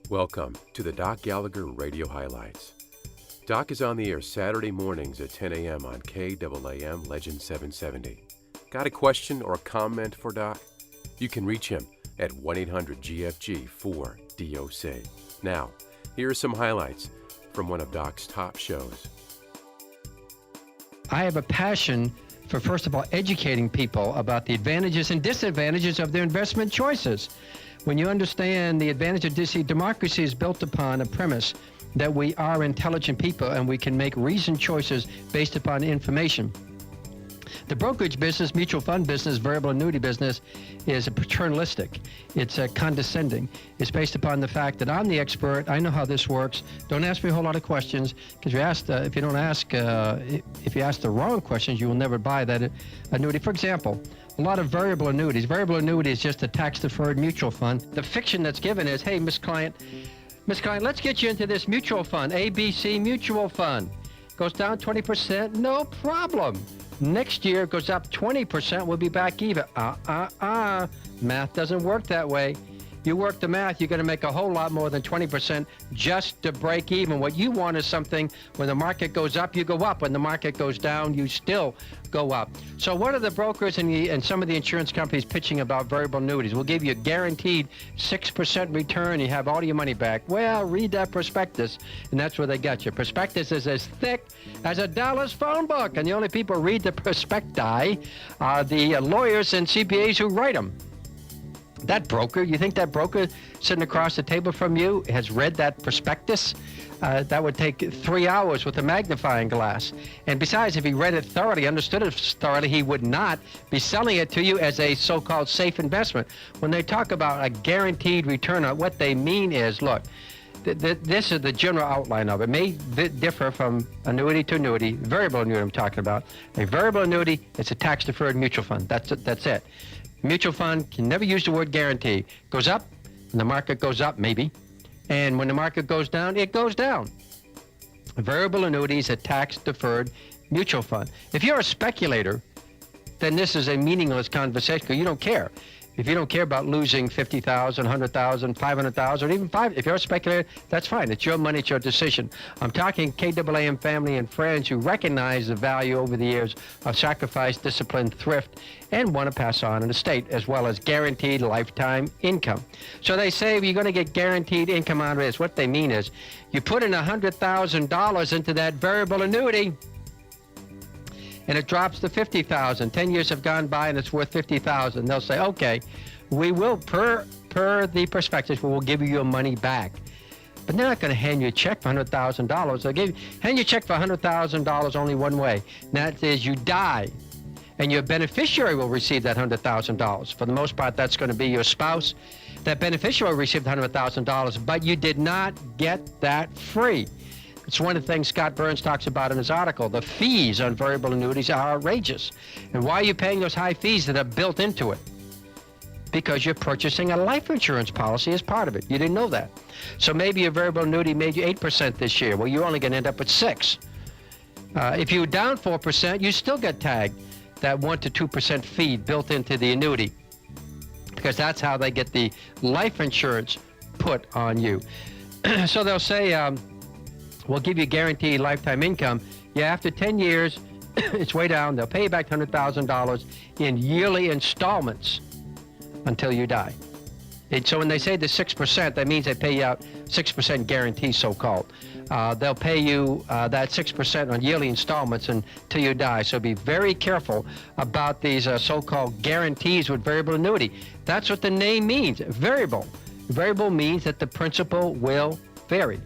Welcome to the Doc Gallagher Radio Highlights. Doc is on the air Saturday mornings at 10 a.m. on KAAM Legend 770. Got a question or a comment for Doc? You can reach him at 1-800-GFG-4DOC. Now, here are some highlights from one of Doc's top shows. I have a passion for, first of all, educating people about the advantages and disadvantages of their investment choices. When you understand the advantage of democracy is built upon a premise that we are intelligent people and we can make reasoned choices based upon information. The brokerage business, mutual fund business, variable annuity business is paternalistic. It's condescending. It's based upon the fact that I'm the expert. I know how this works. Don't ask me a whole lot of questions, because if you ask the wrong questions, you will never buy that annuity. For example, a lot of variable annuities. Variable annuity is just a tax-deferred mutual fund. The fiction that's given is, hey, Miss Client, let's get you into this mutual fund, ABC mutual fund. Goes down 20%, no problem. Next year it goes up 20%, we'll be back even. Math doesn't work that way. You work the math, you're going to make a whole lot more than 20% just to break even. What you want is something, when the market goes up, you go up. When the market goes down, you still go up. So what are the brokers and some of the insurance companies pitching about variable annuities? We'll give you a guaranteed 6% return. You have all your money back. Well, read that prospectus, and that's where they got you. Prospectus is as thick as a Dallas phone book, and the only people who read the prospecti are the lawyers and CPAs who write them. That broker, you think that broker sitting across the table from you has read that prospectus? That would take 3 hours with a magnifying glass. And besides, if he read it thoroughly, understood it thoroughly, he would not be selling it to you as a so-called safe investment. When they talk about a guaranteed return, what they mean is, look, this is the general outline of it. It may differ from annuity to annuity. Variable annuity I'm talking about. A variable annuity, it's a tax-deferred mutual fund. That's it. Mutual fund can never use the word guarantee. Goes up, when the market goes up, maybe. And when the market goes down, it goes down. Variable annuity is a tax-deferred mutual fund. If you're a speculator, then this is a meaningless conversation because you don't care. If you don't care about losing $50,000, $100,000, $500,000, or even if you're a speculator, that's fine. It's your money, it's your decision. I'm talking KAAM family and friends who recognize the value over the years of sacrifice, discipline, thrift, and want to pass on an estate, as well as guaranteed lifetime income. So they say, well, you're going to get guaranteed income out of this. What they mean is, you put in $100,000 into that variable annuity, and it drops to $50,000. 10 years have gone by and it's worth $50,000. They'll say, okay, we will, per the prospectus, we will give you your money back. But they're not going to hand you a check for $100,000. They'll hand you a check for $100,000 only one way. And that is you die, and your beneficiary will receive that $100,000. For the most part, that's going to be your spouse. That beneficiary received $100,000, but you did not get that free. It's one of the things Scott Burns talks about in his article. The fees on variable annuities are outrageous. And why are you paying those high fees that are built into it? Because you're purchasing a life insurance policy as part of it. You didn't know that. So maybe your variable annuity made you 8% this year. Well, you're only going to end up with 6%. If you were down 4%, you still get tagged that 1 to 2% fee built into the annuity, because that's how they get the life insurance put on you. So they'll say, we'll give you guaranteed lifetime income. Yeah, after 10 years, it's way down. They'll pay you back $100,000 in yearly installments until you die. And so when they say the 6%, that means they pay you out 6% guarantee, so-called. They'll pay you that 6% on yearly installments until you die. So be very careful about these so-called guarantees with variable annuity. That's what the name means, variable. Variable means that the principal will vary.